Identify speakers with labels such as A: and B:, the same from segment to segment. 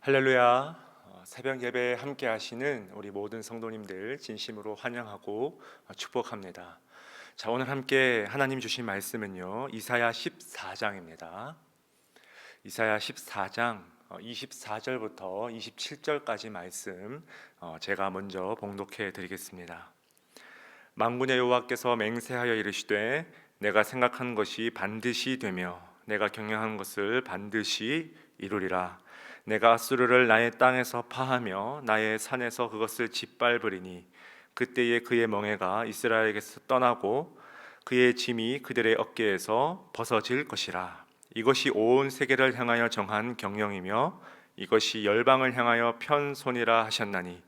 A: 할렐루야. 새벽 예배에 함께 하시는 우리 모든 성도님들 진심으로 환영하고 축복합니다. 자, 오늘 함께 하나님 주신 말씀은요, 이사야 14장입니다. 이사야 14장 24절부터 27절까지 말씀 제가 먼저 봉독해 드리겠습니다. 만군의 여호와께서 맹세하여 이르시되 내가 생각한 것이 반드시 되며 내가 경영한 것을 반드시 이루리라. 내가 아수르를 나의 땅에서 파하며 나의 산에서 그것을 짓밟으리니 그때에 그의 멍에가 이스라엘에게서 떠나고 그의 짐이 그들의 어깨에서 벗어질 것이라. 이것이 온 세계를 향하여 정한 경영이며 이것이 열방을 향하여 편손이라 하셨나니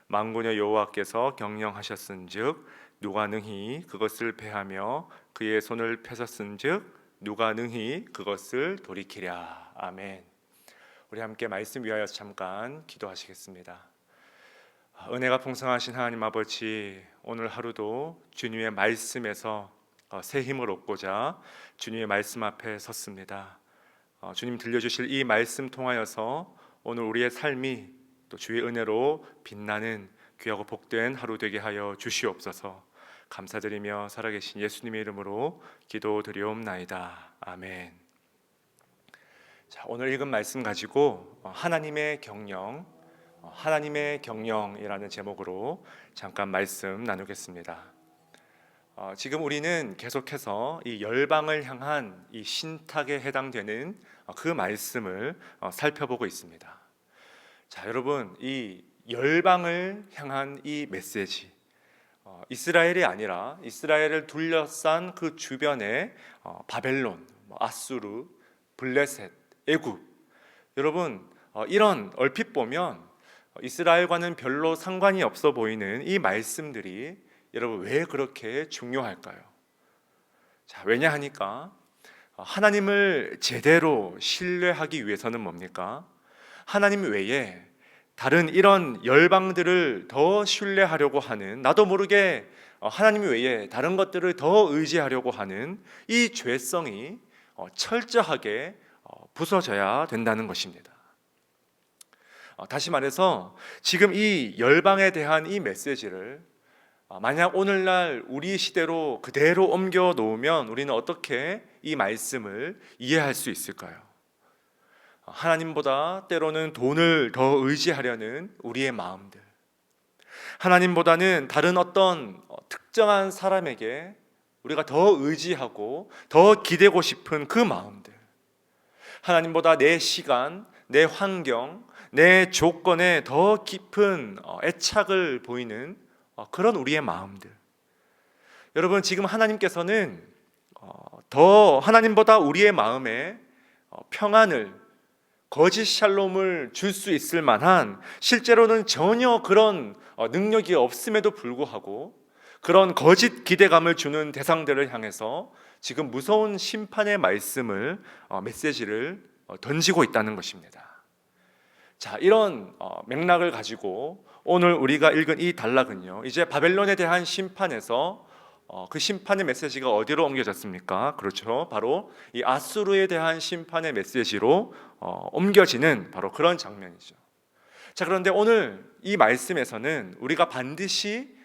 A: 만군의 여호와께서 경영하셨은즉 누가 능히 그것을 패하며 그의 손을 펴셨은즉 누가 능히 그것을 돌이키랴. 아멘. 우리 함께 말씀 위하여 잠깐 기도하시겠습니다. 은혜가 풍성하신 하나님 아버지, 오늘 하루도 주님의 말씀에서 새 힘을 얻고자 주님의 말씀 앞에 섰습니다. 주님 들려주실 이 말씀 통하여서 오늘 우리의 삶이 또 주의 은혜로 빛나는 귀하고 복된 하루 되게 하여 주시옵소서. 감사드리며 살아계신 예수님의 이름으로 기도드리옵나이다. 아멘. 자, 오늘 읽은 말씀 가지고 하나님의 경영이라는 제목으로 잠깐 말씀 나누겠습니다. 지금 우리는 계속해서 이 열방을 향한 이 신탁에 해당되는 그 말씀을 살펴보고 있습니다. 자, 여러분, 이 열방을 향한 이 메시지, 이스라엘이 아니라 이스라엘을 둘러싼 그 주변에 바벨론, 아수르, 블레셋, 애굽, 여러분, 이런 얼핏 보면 이스라엘과는 별로 상관이 없어 보이는 이 말씀들이 여러분 왜 그렇게 중요할까요? 자, 왜냐 하니까 하나님을 제대로 신뢰하기 위해서는 뭡니까? 하나님 외에 다른 이런 열방들을 더 신뢰하려고 하는, 나도 모르게 하나님 외에 다른 것들을 더 의지하려고 하는 이 죄성이 철저하게 부서져야 된다는 것입니다. 다시 말해서 지금 이 열방에 대한 이 메시지를 만약 오늘날 우리 시대로 그대로 옮겨 놓으면 우리는 어떻게 이 말씀을 이해할 수 있을까요? 하나님보다 때로는 돈을 더 의지하려는 우리의 마음들, 하나님보다는 다른 어떤 특정한 사람에게 우리가 더 의지하고 더 기대고 싶은 그 마음들, 하나님보다 내 시간, 내 환경, 내 조건에 더 깊은 애착을 보이는 그런 우리의 마음들. 여러분, 지금 하나님께서는 더 하나님보다 우리의 마음에 평안을, 거짓 샬롬을 줄 수 있을 만한, 실제로는 전혀 그런 능력이 없음에도 불구하고 그런 거짓 기대감을 주는 대상들을 향해서 지금 무서운 심판의 말씀을, 메시지를 던지고 있다는 것입니다. 자, 이런 맥락을 가지고 오늘 우리가 읽은 이 단락은요, 이제 바벨론에 대한 심판에서 그 심판의 메시지가 어디로 옮겨졌습니까? 그렇죠, 바로 이 아수르에 대한 심판의 메시지로 옮겨지는 바로 그런 장면이죠. 자, 그런데 오늘 이 말씀에서는 우리가 반드시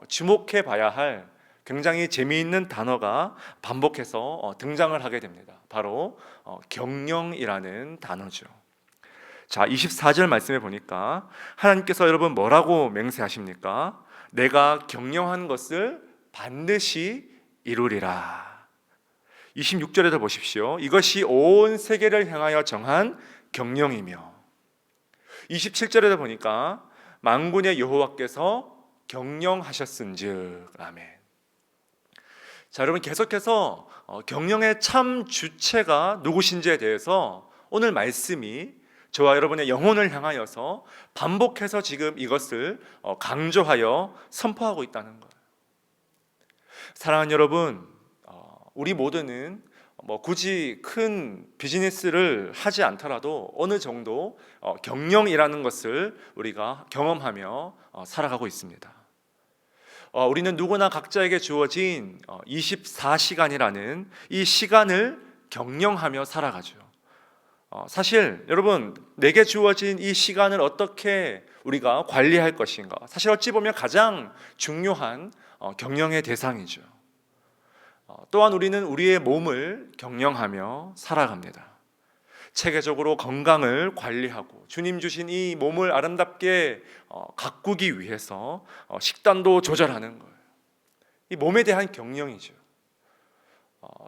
A: 주목해 봐야 할 굉장히 재미있는 단어가 반복해서 등장을 하게 됩니다. 바로 경영이라는 단어죠. 자, 24절 말씀에 보니까 하나님께서 여러분 뭐라고 맹세하십니까? 내가 경영한 것을 반드시 이루리라. 26절에도 보십시오. 이것이 온 세계를 향하여 정한 경영이며, 27절에도 보니까 만군의 여호와께서 경영하셨은즉. 아멘. 자, 여러분, 계속해서 경영의 참 주체가 누구신지에 대해서 오늘 말씀이 저와 여러분의 영혼을 향하여서 반복해서 지금 이것을 강조하여 선포하고 있다는 거예요. 사랑하는 여러분, 우리 모두는 굳이 큰 비즈니스를 하지 않더라도 어느 정도 경영이라는 것을 우리가 경험하며 살아가고 있습니다. 우리는 누구나 각자에게 주어진 24시간이라는 이 시간을 경영하며 살아가죠. 사실 여러분, 내게 주어진 이 시간을 어떻게 우리가 관리할 것인가, 사실 어찌 보면 가장 중요한 경영의 대상이죠. 또한 우리는 우리의 몸을 경영하며 살아갑니다. 체계적으로 건강을 관리하고 주님 주신 이 몸을 아름답게 가꾸기 위해서 식단도 조절하는 거예요. 이 몸에 대한 경영이죠.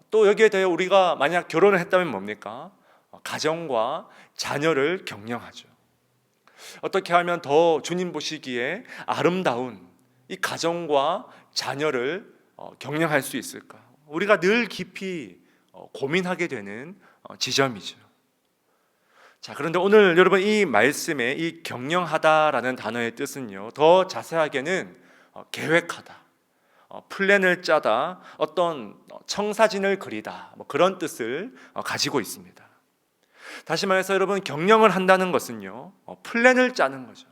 A: 또 여기에 대해 우리가 만약 결혼을 했다면 뭡니까? 가정과 자녀를 경영하죠. 어떻게 하면 더 주님 보시기에 아름다운 이 가정과 자녀를 경영할 수 있을까? 우리가 늘 깊이 고민하게 되는 지점이죠. 자, 그런데 오늘 여러분, 이 말씀에 이 경영하다라는 단어의 뜻은요, 더 자세하게는 계획하다, 플랜을 짜다, 어떤 청사진을 그리다, 그런 뜻을 가지고 있습니다. 다시 말해서 여러분, 경영을 한다는 것은요, 플랜을 짜는 거죠.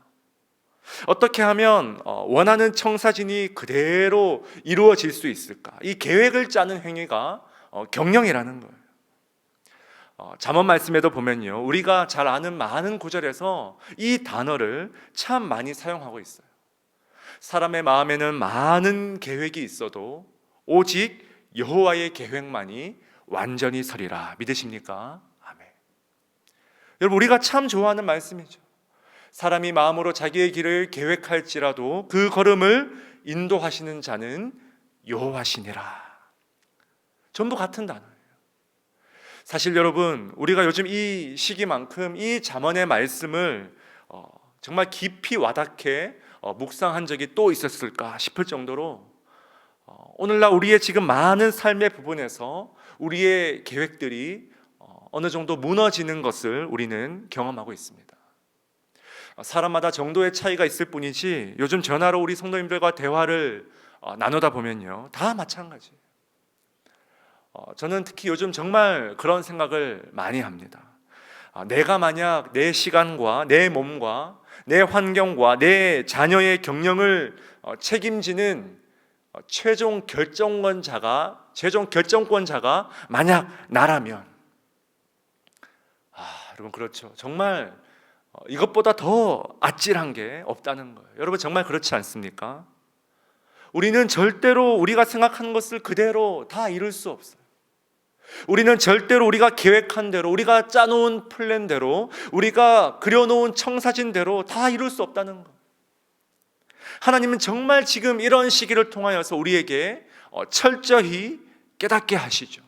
A: 어떻게 하면 원하는 청사진이 그대로 이루어질 수 있을까? 이 계획을 짜는 행위가 경영이라는 거예요. 잠언 말씀에도 보면요, 우리가 잘 아는 많은 구절에서 이 단어를 참 많이 사용하고 있어요. 사람의 마음에는 많은 계획이 있어도 오직 여호와의 계획만이 완전히 서리라. 믿으십니까? 아멘. 여러분, 우리가 참 좋아하는 말씀이죠. 사람이 마음으로 자기의 길을 계획할지라도 그 걸음을 인도하시는 자는 여호와시니라. 전부 같은 단어예요. 사실 여러분, 우리가 요즘 이 시기만큼 이 잠언의 말씀을 정말 깊이 와닿게 묵상한 적이 또 있었을까 싶을 정도로 오늘날 우리의 지금 많은 삶의 부분에서 우리의 계획들이 어느 정도 무너지는 것을 우리는 경험하고 있습니다. 사람마다 정도의 차이가 있을 뿐이지 요즘 전화로 우리 성도님들과 대화를 나누다 보면요, 다 마찬가지예요. 저는 특히 요즘 정말 그런 생각을 많이 합니다. 내가 만약 내 시간과 내 몸과 내 환경과 내 자녀의 경영을 책임지는 최종 결정권자가 만약 나라면, 여러분, 그렇죠. 정말 이것보다 더 아찔한 게 없다는 거예요. 여러분, 정말 그렇지 않습니까? 우리는 절대로 우리가 생각하는 것을 그대로 다 이룰 수 없어요. 우리는 절대로 우리가 계획한 대로, 우리가 짜놓은 플랜대로, 우리가 그려놓은 청사진대로 다 이룰 수 없다는 것. 하나님은 정말 지금 이런 시기를 통하여서 우리에게 철저히 깨닫게 하시죠.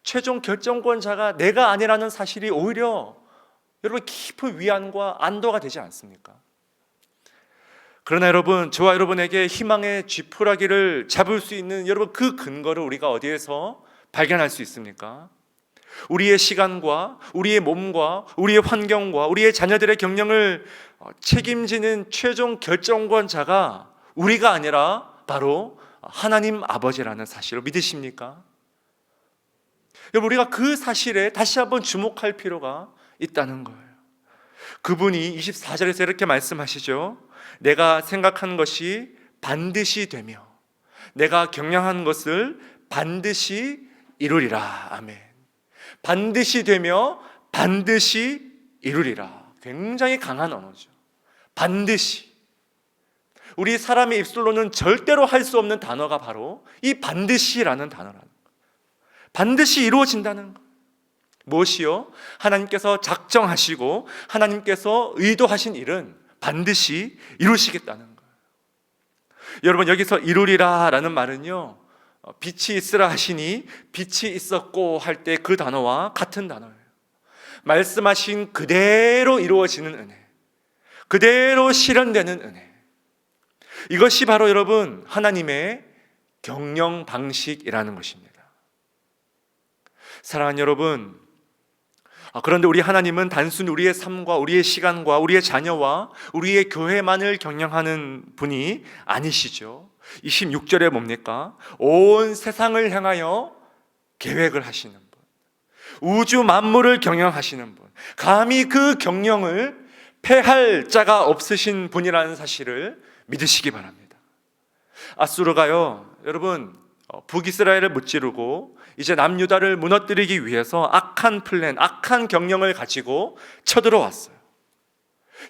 A: 최종 결정권자가 내가 아니라는 사실이 오히려 여러분 깊은 위안과 안도가 되지 않습니까? 그러나 여러분, 저와 여러분에게 희망의 지푸라기를 잡을 수 있는 여러분, 그 근거를 우리가 어디에서 발견할 수 있습니까? 우리의 시간과 우리의 몸과 우리의 환경과 우리의 자녀들의 경영을 책임지는 최종 결정권자가 우리가 아니라 바로 하나님 아버지라는 사실을 믿으십니까? 여러분, 우리가 그 사실에 다시 한번 주목할 필요가 있다는 거예요. 그분이 24절에서 이렇게 말씀하시죠. 내가 생각한 것이 반드시 되며 내가 경영한 것을 반드시 이루리라. 아멘. 반드시 되며 반드시 이루리라. 굉장히 강한 언어죠. 반드시. 우리 사람의 입술로는 절대로 할 수 없는 단어가 바로 이 반드시라는 단어라는 거예요. 반드시 이루어진다는 거예요. 무엇이요? 하나님께서 작정하시고 하나님께서 의도하신 일은 반드시 이루시겠다는 거예요. 여러분, 여기서 이루리라 라는 말은요, 빛이 있으라 하시니 빛이 있었고 할 때 그 단어와 같은 단어예요. 말씀하신 그대로 이루어지는 은혜, 그대로 실현되는 은혜, 이것이 바로 여러분 하나님의 경영 방식이라는 것입니다. 사랑하는 여러분, 그런데 우리 하나님은 단순히 우리의 삶과 우리의 시간과 우리의 자녀와 우리의 교회만을 경영하는 분이 아니시죠. 26절에 뭡니까? 온 세상을 향하여 계획을 하시는 분, 우주 만물을 경영하시는 분, 감히 그 경영을 패할 자가 없으신 분이라는 사실을 믿으시기 바랍니다. 아수르가요, 여러분, 북이스라엘을 무찌르고 이제 남유다를 무너뜨리기 위해서 악한 플랜, 악한 경영을 가지고 쳐들어왔어요.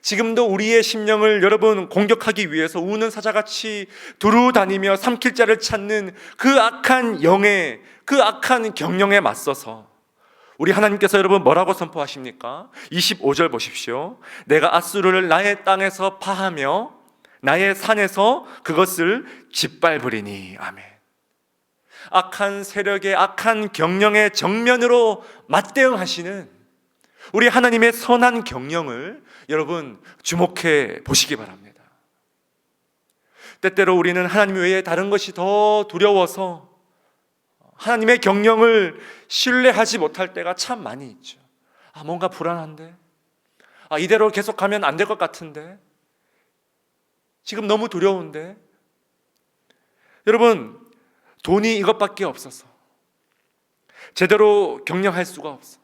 A: 지금도 우리의 심령을 여러분 공격하기 위해서 우는 사자같이 두루 다니며 삼킬 자를 찾는 그 악한 영의, 그 악한 경영에 맞서서 우리 하나님께서 여러분 뭐라고 선포하십니까? 25절 보십시오. 내가 아수르를 나의 땅에서 파하며 나의 산에서 그것을 짓밟으리니. 아멘. 악한 세력의 악한 경영의 정면으로 맞대응하시는 우리 하나님의 선한 경영을 여러분 주목해 보시기 바랍니다. 때때로 우리는 하나님 외에 다른 것이 더 두려워서 하나님의 경영을 신뢰하지 못할 때가 참 많이 있죠. 뭔가 불안한데, 이대로 계속하면 안 될 것 같은데, 지금 너무 두려운데. 여러분, 돈이 이것밖에 없어서 제대로 경영할 수가 없어.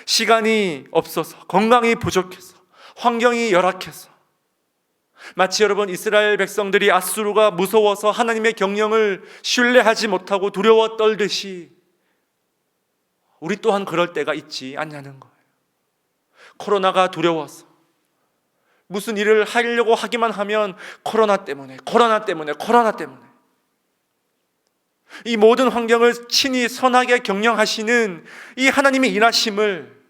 A: 시간이 없어서, 건강이 부족해서, 환경이 열악해서, 마치 여러분 이스라엘 백성들이 아수르가 무서워서 하나님의 경영을 신뢰하지 못하고 두려워 떨듯이 우리 또한 그럴 때가 있지 않냐는 거예요. 코로나가 두려워서 무슨 일을 하려고 하기만 하면 코로나 때문에 이 모든 환경을 친히 선하게 경영하시는 이 하나님의 인하심을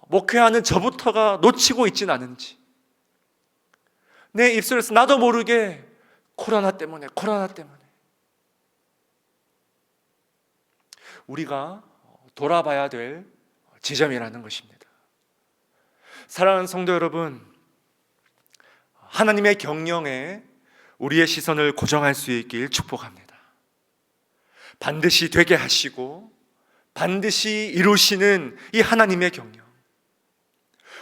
A: 목회하는 저부터가 놓치고 있진 않은지, 내 입술에서 나도 모르게 코로나 때문에 우리가 돌아봐야 될 지점이라는 것입니다. 사랑하는 성도 여러분, 하나님의 경영에 우리의 시선을 고정할 수 있길 축복합니다. 반드시 되게 하시고 반드시 이루시는 이 하나님의 경영,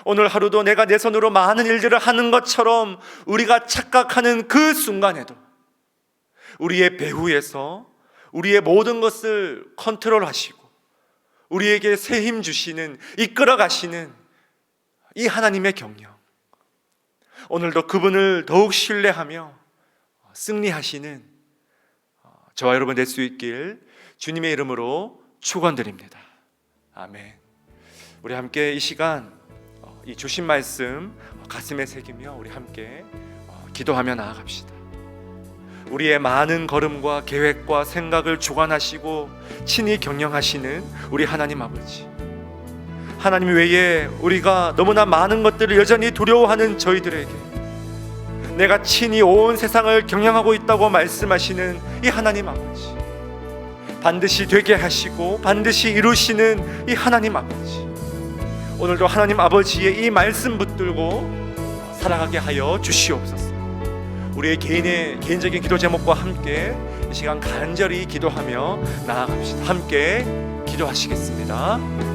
A: 오늘 하루도 내가 내 손으로 많은 일들을 하는 것처럼 우리가 착각하는 그 순간에도 우리의 배후에서 우리의 모든 것을 컨트롤하시고 우리에게 새 힘 주시는, 이끌어 가시는 이 하나님의 경영, 오늘도 그분을 더욱 신뢰하며 승리하시는 저와 여러분 될 수 있길 주님의 이름으로 축원드립니다. 아멘. 우리 함께 이 시간 이 주신 말씀 가슴에 새기며 우리 함께 기도하며 나아갑시다. 우리의 많은 걸음과 계획과 생각을 주관하시고 친히 경영하시는 우리 하나님 아버지, 하나님 외에 우리가 너무나 많은 것들을 여전히 두려워하는 저희들에게 내가 친히 온 세상을 경영하고 있다고 말씀하시는 이 하나님 아버지, 반드시 되게 하시고 반드시 이루시는 이 하나님 아버지, 오늘도 하나님 아버지의 이 말씀 붙들고 살아가게 하여 주시옵소서. 우리의 개인적인 기도 제목과 함께 이 시간 간절히 기도하며 나아갑시다. 함께 기도하시겠습니다.